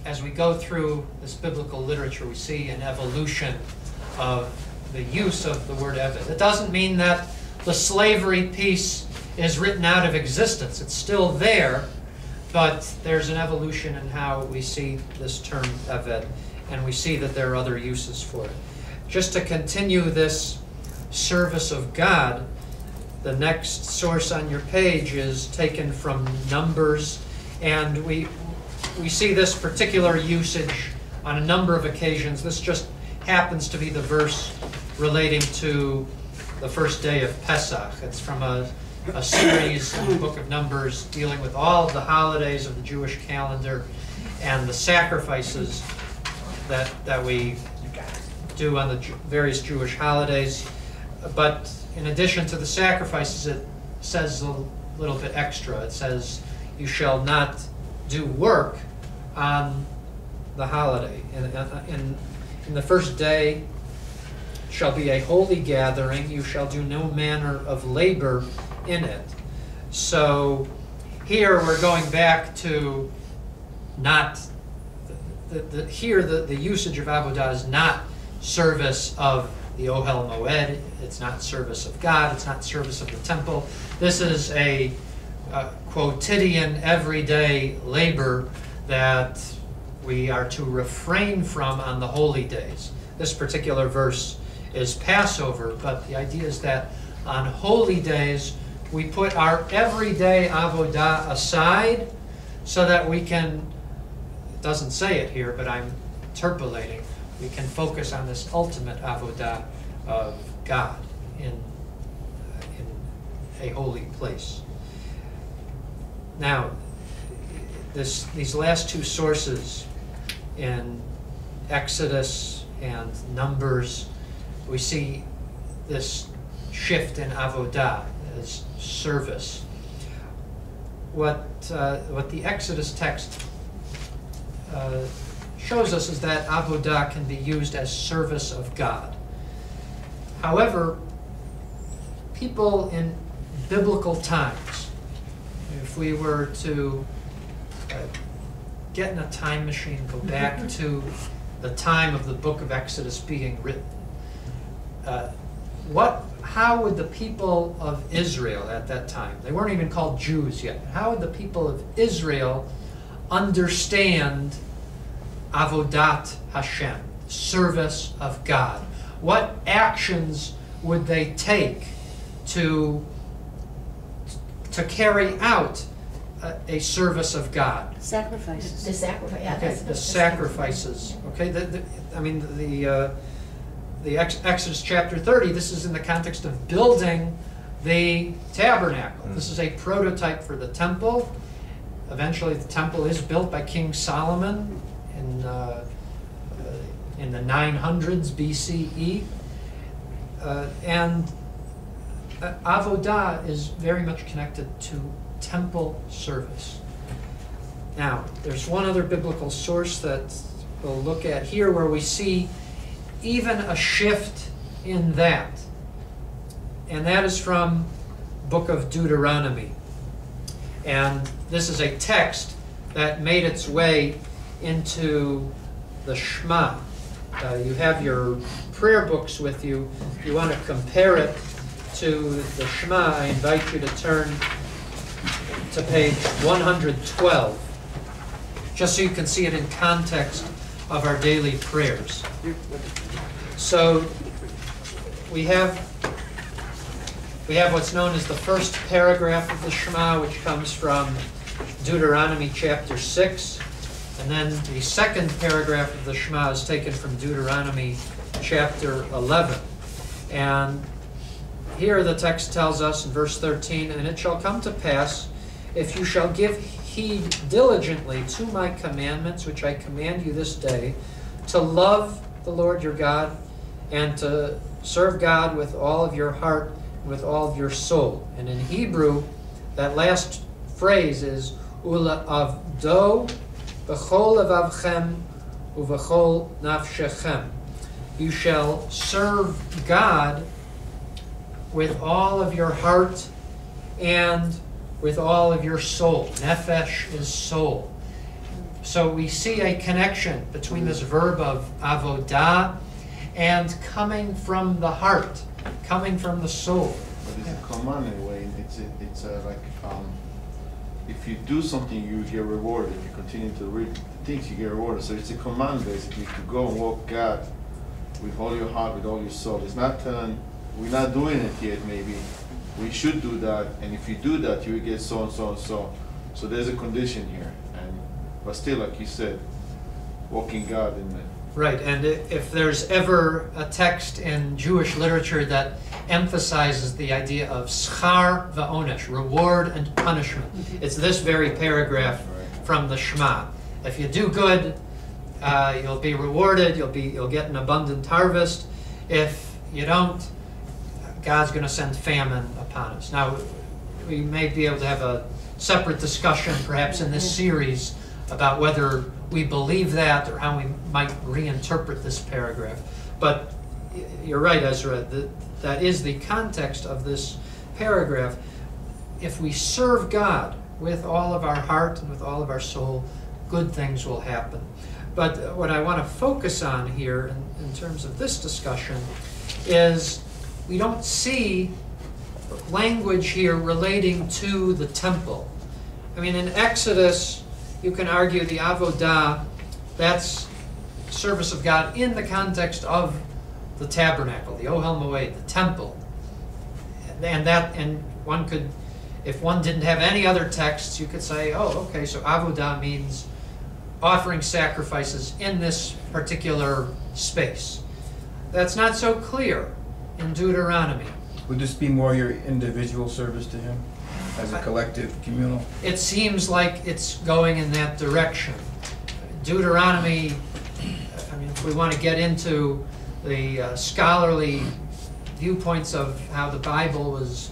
as we go through this biblical literature, we see an evolution of the use of the word eved. It doesn't mean that the slavery piece is written out of existence. It's still there, but there's an evolution in how we see this term eved, and we see that there are other uses for it. Just to continue this service of God, the next source on your page is taken from Numbers, and we see this particular usage on a number of occasions. This just happens to be the verse relating to the first day of Pesach. It's from a series in the book of Numbers dealing with all of the holidays of the Jewish calendar and the sacrifices that we do on the various Jewish holidays. But in addition to the sacrifices, it says a little bit extra. It says, you shall not do work on the holiday. In the first day shall be a holy gathering. You shall do no manner of labor in it. So here we're going back to not, the usage of avodah is not service of the Ohel Moed. It's not service of God. It's not service of the temple. This is a quotidian, everyday labor that we are to refrain from on the holy days. This particular verse is Passover, but the idea is that on holy days we put our everyday avodah aside so that we can, it doesn't say it here, but I'm interpolating, we can focus on this ultimate avodah of God in a holy place. Now, these last two sources in Exodus and Numbers, we see this shift in avodah as service. What the Exodus text shows us is that avodah can be used as service of God. However, people in biblical times, if we were to get in a time machine, go back to the time of the book of Exodus being written, how would the people of Israel at that time, they weren't even called Jews yet, how would the people of Israel understand avodat Hashem, service of God? What actions would they take to carry out a service of God? Sacrifices. The sacrifice. Yeah, Okay, the sacrifices. Okay, the Exodus chapter 30. This is in the context of building the tabernacle. This is a prototype for the temple. Eventually, the temple is built by King Solomon in the 900s BCE, and avodah is very much connected to temple service. Now, there's one other biblical source that we'll look at here where we see even a shift in that, and that is from book of Deuteronomy. And this is a text that made its way into the Shema. You have your prayer books with you. If you want to compare it to the Shema, I invite you to turn to page 112, just so you can see it in context of our daily prayers. So we have what's known as the first paragraph of the Shema, which comes from Deuteronomy chapter 6. And then the second paragraph of the Shema is taken from Deuteronomy chapter 11. And here the text tells us in verse 13, "And it shall come to pass, if you shall give heed diligently to my commandments, which I command you this day, to love the Lord your God, and to serve God with all of your heart, and with all of your soul." And in Hebrew, that last phrase is "Ula'avdo b'chol levavchem uv'chol nafshechem." You shall serve God with all of your heart and with all of your soul. Nefesh is soul. So we see a connection between this verb of avodah and coming from the heart, coming from the soul. But it's a command in a way. It's like if you do something, you get rewarded. If you continue to read the things, you get rewarded. So it's a command basically to go and walk God with all your heart, with all your soul. It's not we're not doing it yet. Maybe we should do that, and if you do that, you will get so and so and so. So there's a condition here, but still, like you said, walking God in the. Right, and if there's ever a text in Jewish literature that emphasizes the idea of schar va'onesh, reward and punishment, it's this very paragraph from the Shema. If you do good, you'll be rewarded. You'll get an abundant harvest. If you don't, God's going to send famine upon us. Now, we may be able to have a separate discussion, perhaps in this series, about whether we believe that or how we might reinterpret this paragraph. But you're right, Ezra, that is the context of this paragraph. If we serve God with all of our heart and with all of our soul, good things will happen. But what I want to focus on here in terms of this discussion is we don't see language here relating to the temple. I mean, in Exodus, you can argue the avodah, that's service of God in the context of the tabernacle, the Ohel Moed, the temple. And one could, if one didn't have any other texts, you could say, oh, okay, so avodah means offering sacrifices in this particular space. That's not so clear in Deuteronomy. Would this be more your individual service to Him as a collective, communal? It seems like it's going in that direction. Deuteronomy, I mean, if we want to get into the scholarly viewpoints of how the Bible was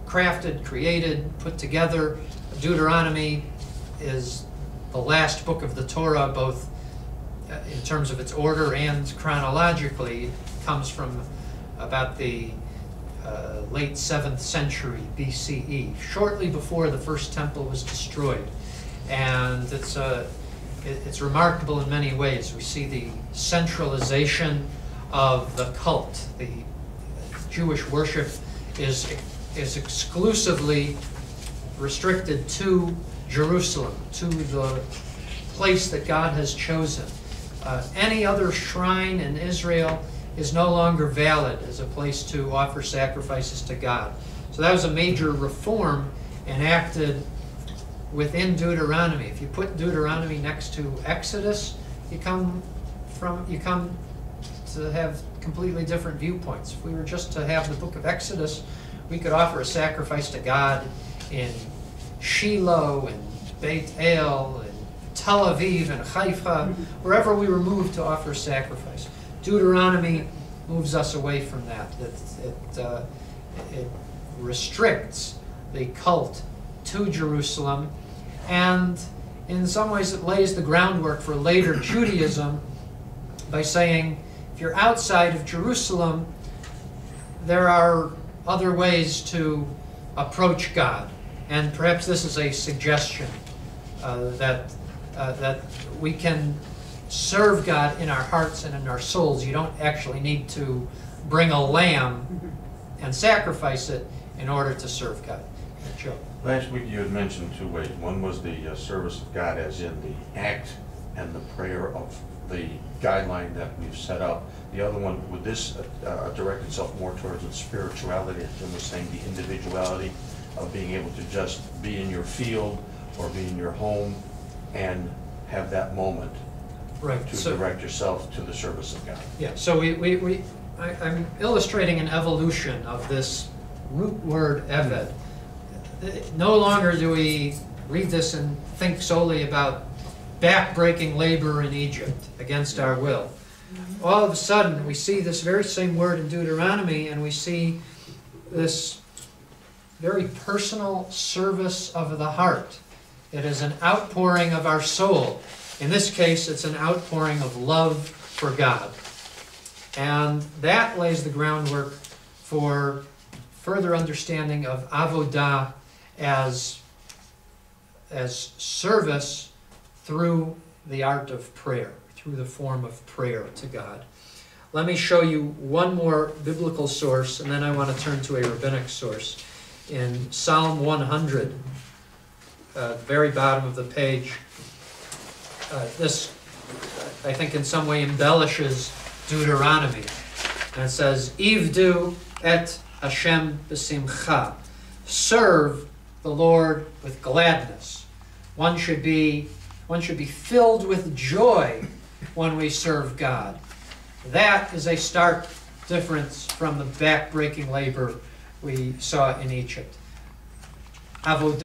crafted, created, put together, Deuteronomy is the last book of the Torah, both in terms of its order and chronologically. It comes from about the late 7th century BCE, shortly before the first temple was destroyed. And it's remarkable in many ways. We see the centralization of the cult. The Jewish worship is exclusively restricted to Jerusalem, to the place that God has chosen. Any other shrine in Israel is no longer valid as a place to offer sacrifices to God. So that was a major reform enacted within Deuteronomy. If you put Deuteronomy next to Exodus, you come to have completely different viewpoints. If we were just to have the book of Exodus, we could offer a sacrifice to God in Shiloh and Beit El and Tel Aviv and Haifa, wherever we were moved to offer sacrifice. Deuteronomy moves us away from that. It restricts the cult to Jerusalem, and in some ways it lays the groundwork for later Judaism by saying, if you're outside of Jerusalem, there are other ways to approach God. And perhaps this is a suggestion that we can serve God in our hearts and in our souls. You don't actually need to bring a lamb and sacrifice it in order to serve God. Joe. Last week you had mentioned two ways. One was the service of God as in the act and the prayer of the guideline that we've set up. The other one, would this direct itself more towards its spirituality, as Jim was saying, the individuality of being able to just be in your field or be in your home and have that moment to direct yourself to the service of God. Yeah, so I'm illustrating an evolution of this root word eved. No longer do we read this and think solely about back-breaking labor in Egypt against our will. All of a sudden, we see this very same word in Deuteronomy, and we see this very personal service of the heart. It is an outpouring of our soul. In this case, it's an outpouring of love for God. And that lays the groundwork for further understanding of avodah as service through the art of prayer, through the form of prayer to God. Let me show you one more biblical source, and then I want to turn to a rabbinic source. In Psalm 100, very bottom of the page, this, I think, in some way embellishes Deuteronomy. And it says, Ivdu et Hashem b'simcha. Serve the Lord with gladness. One should be filled with joy when we serve God. That is a stark difference from the back-breaking labor we saw in Egypt.